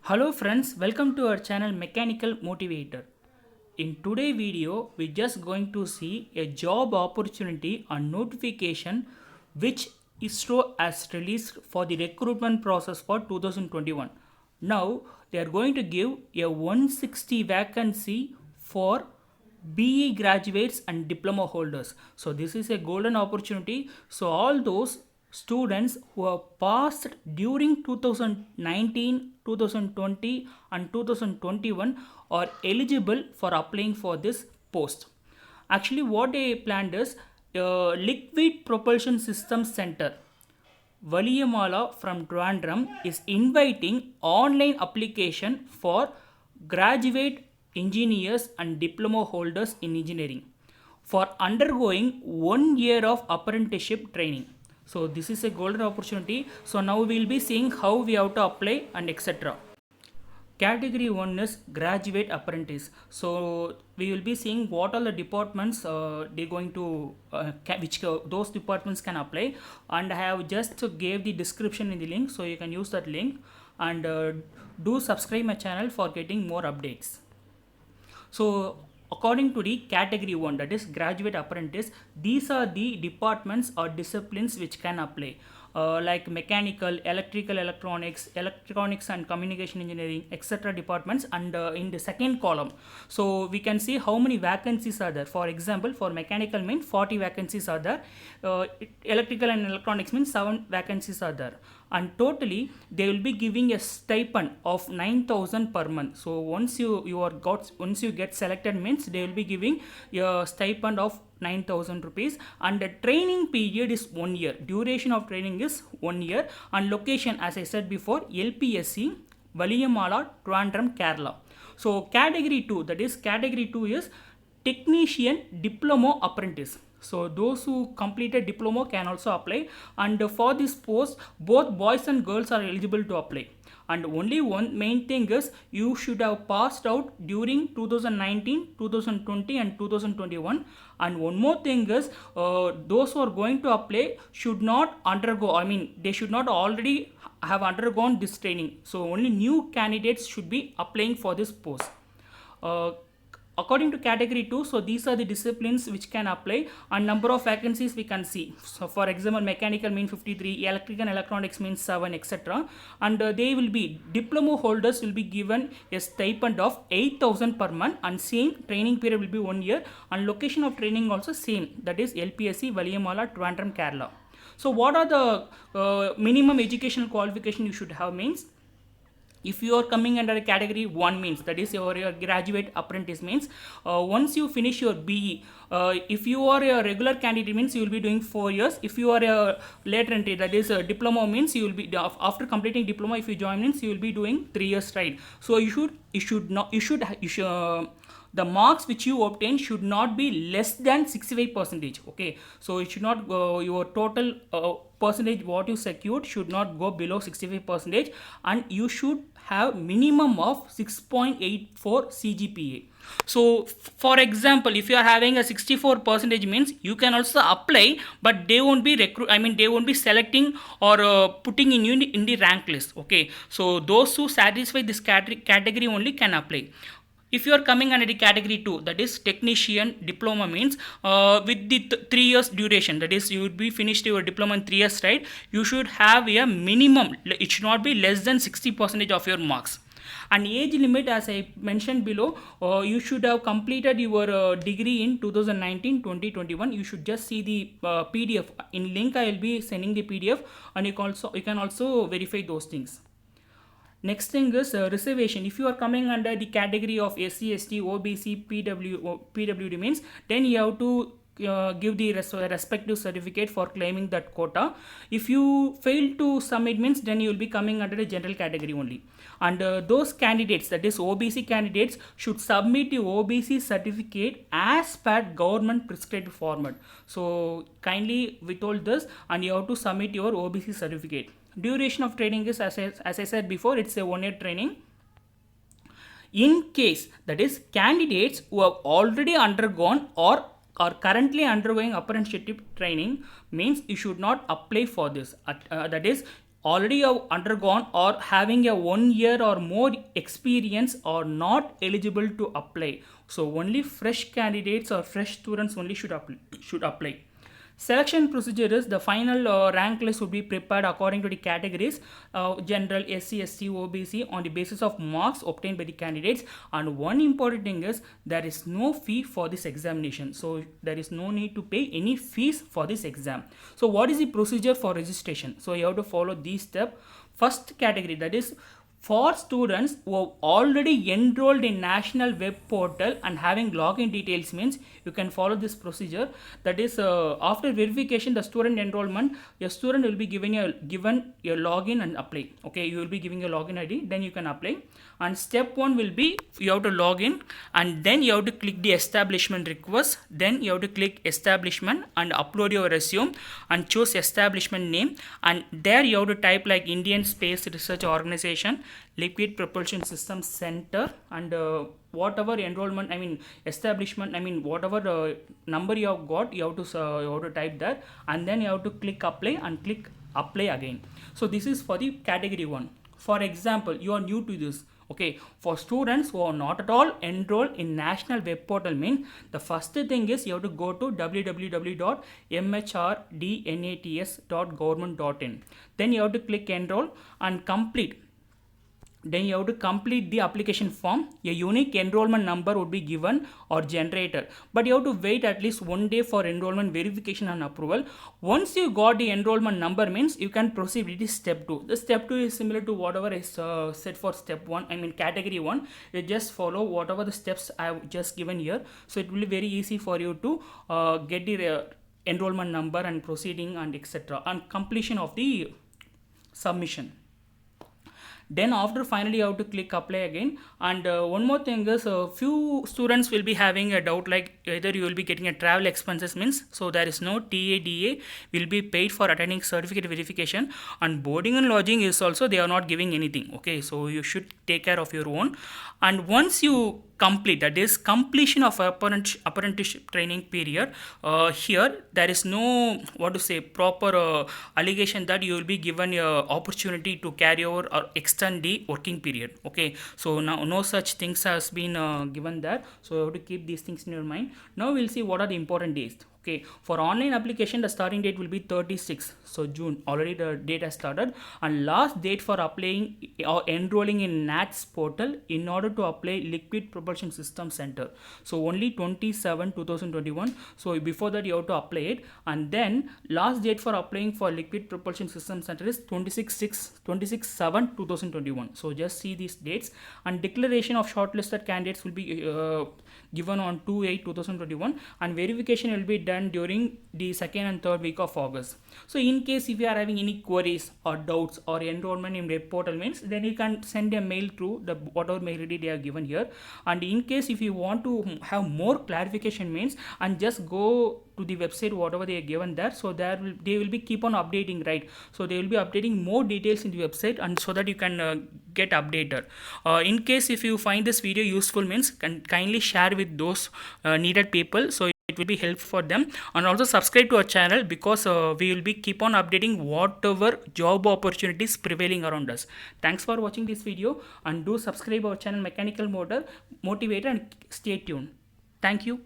Hello friends, welcome to our channel Mechanical Motivator. In today's video, we're just going to see a job opportunity and notification which ISRO has released for the recruitment process for 2021. Now, they are going to give a 160 vacancy for BE graduates and diploma holders. So this is a golden opportunity. So all those students who have passed during 2019, 2020 and 2021 are eligible for applying for this post. Actually what they planned is Liquid Propulsion Systems Center Valiyamala from Trivandrum is inviting online application for graduate engineers and diploma holders in engineering for undergoing 1 year of apprenticeship training. So this is a golden opportunity. So now we will be seeing how we have to apply and etc. Category 1 is graduate apprentice. So we will be seeing what all the departments they're going to those departments can apply, and I have just gave the description in the link, so you can use that link and do subscribe my channel for getting more updates. So according to the category 1, that is graduate apprentice, these are the departments or disciplines which can apply. Like mechanical, electrical, electronics and communication engineering, etc. departments. And in the second column, so we can see how many vacancies are there. For example, for mechanical means 40 vacancies are there. Electrical and electronics means 7 vacancies are there. And totally they will be giving a stipend of 9,000 per month. So once you get selected means they will be giving a stipend of 9,000 rupees, and the training period is 1 year. Duration of training is 1 year, and location, as I said before, LPSC Valiyamala, Trivandrum, Kerala. So category 2, that is category 2 is technician diploma apprentice. So those who completed diploma can also apply, and for this post both boys and girls are eligible to apply. And only one main thing is you should have passed out during 2019, 2020 and 2021. And one more thing is those who are going to apply should not undergo, they should not already have undergone this training. So only new candidates should be applying for this post. According to category 2, so these are the disciplines which can apply, and number of vacancies we can see. So for example, mechanical means 53, electrical and electronics means 7, etc. And they will be diploma holders will be given a stipend of 8,000 per month, and same training period will be 1 year, and location of training also same, that is LPSC Valiyamala, Trivandrum, Kerala. So what are the minimum educational qualification you should have means, if you are coming under category 1 means, that is your graduate apprentice means, once you finish your BE, if you are a regular candidate means you will be doing 4 years. If you are a later entry, that is a diploma means, you will be after completing diploma, if you join means you will be doing 3 years straight. So you should the marks which you obtain should not be less than 65%. Okay, so it should not your total percentage what you secured should not go below 65%, and you should have minimum of 6.84 CGPA. So for example, if you are having a 64% means you can also apply, but they won't be they won't be selecting or putting in you in the rank list. Okay, so those who satisfy this category only can apply. If you are coming under the category 2, that is technician diploma means, with the 3 years duration, that is you would be finished your diploma in 3 years, right? You should have a minimum, it should not be less than 60% of your marks. And age limit, as I mentioned below, you should have completed your degree in 2019, 2021. You should just see the PDF in link. I will be sending the PDF, and you can also verify those things. Next thing is reservation. If you are coming under the category of SC, ST, OBC, PWD means, then you have to give the respective certificate for claiming that quota. If you fail to submit means, then you will be coming under the general category only. And those candidates, that is OBC candidates, should submit the OBC certificate as per government prescribed format. So kindly withhold this, and you have to submit your OBC certificate. Duration of training is, as I said before, it's a 1 year training. In case, that is candidates who have already undergone or are currently undergoing apprenticeship training means, you should not apply for this. That is already have undergone or having a 1 year or more experience are not eligible to apply. So only fresh candidates or fresh students only should apply. Selection procedure is the final rank list would be prepared according to the categories general, SC, ST, OBC on the basis of marks obtained by the candidates. And one important thing is there is no fee for this examination. So there is no need to pay any fees for this exam. So what is the procedure for registration? So you have to follow these steps. First category, that is for students who have already enrolled in national web portal and having login details, means you can follow this procedure. That is after verification the student enrollment, your student will be given your login and apply. Okay, you will be giving your login ID, then you can apply. And step 1 will be you have to log in, and then you have to click the establishment request, then you have to click establishment and upload your resume and choose establishment name, and there you have to type like Indian Space Research Organization, Liquid Propulsion System Center, and whatever enrollment, establishment, whatever number you have got, you have to type that, and then you have to click apply and click apply again. So this is for the category 1. For example, you are new to this. Okay, for students who are not at all enrolled in national web portal, means the first thing is you have to go to www.mhrdnats.government.in. Then you have to click enroll and complete. Then you have to complete the application form. A unique enrollment number would be given or generated, but you have to wait at least 1 day for enrollment verification and approval. Once you got the enrollment number, means you can proceed with the step 2. The step 2 is similar to whatever is set for step 1, category 1. You just follow whatever the steps I have just given here. So it will be very easy for you to get the enrollment number and proceeding and etc. and completion of the submission. Then after finally you have to click apply again. And one more thing is few students will be having a doubt, like either you will be getting a travel expenses, means so there is no TADA will be paid for attending certificate verification, and boarding and lodging is also they are not giving anything. Okay, so you should take care of your own. And once you complete, that is completion of apprenticeship training period, here there is no proper allegation that you will be given a opportunity to carry over or extend the working period. Okay, so now no such things has been given there, so you have to keep these things in your mind. Now we'll see what are the important dates. Okay, for online application the starting date will be 36, so June, already the date has started, and last date for applying or enrolling in NATS portal in order to apply Liquid Propulsion System Center, so only 27/2021. so before that you have to apply it. And then last date for applying for Liquid Propulsion System Center is 26/7/2021. so just see these dates. And declaration of shortlisted candidates will be given on 2/8/2021, and verification will be done during the 2nd and 3rd week of August. So in case if you are having any queries or doubts or enrollment in web portal, means then you can send a mail through the whatever mail ID they are given here. And in case if you want to have more clarification, means and just go to the website whatever they are given there, so they will be keep on updating, right? So they will be updating more details in the website, and so that you can get updated. In case if you find this video useful, means can kindly share with those needed people, so it will be helpful for them. And also subscribe to our channel, because we will be keep on updating whatever job opportunities prevailing around us. Thanks for watching this video, and do subscribe our channel Mechanical Motivator, and stay tuned. Thank you.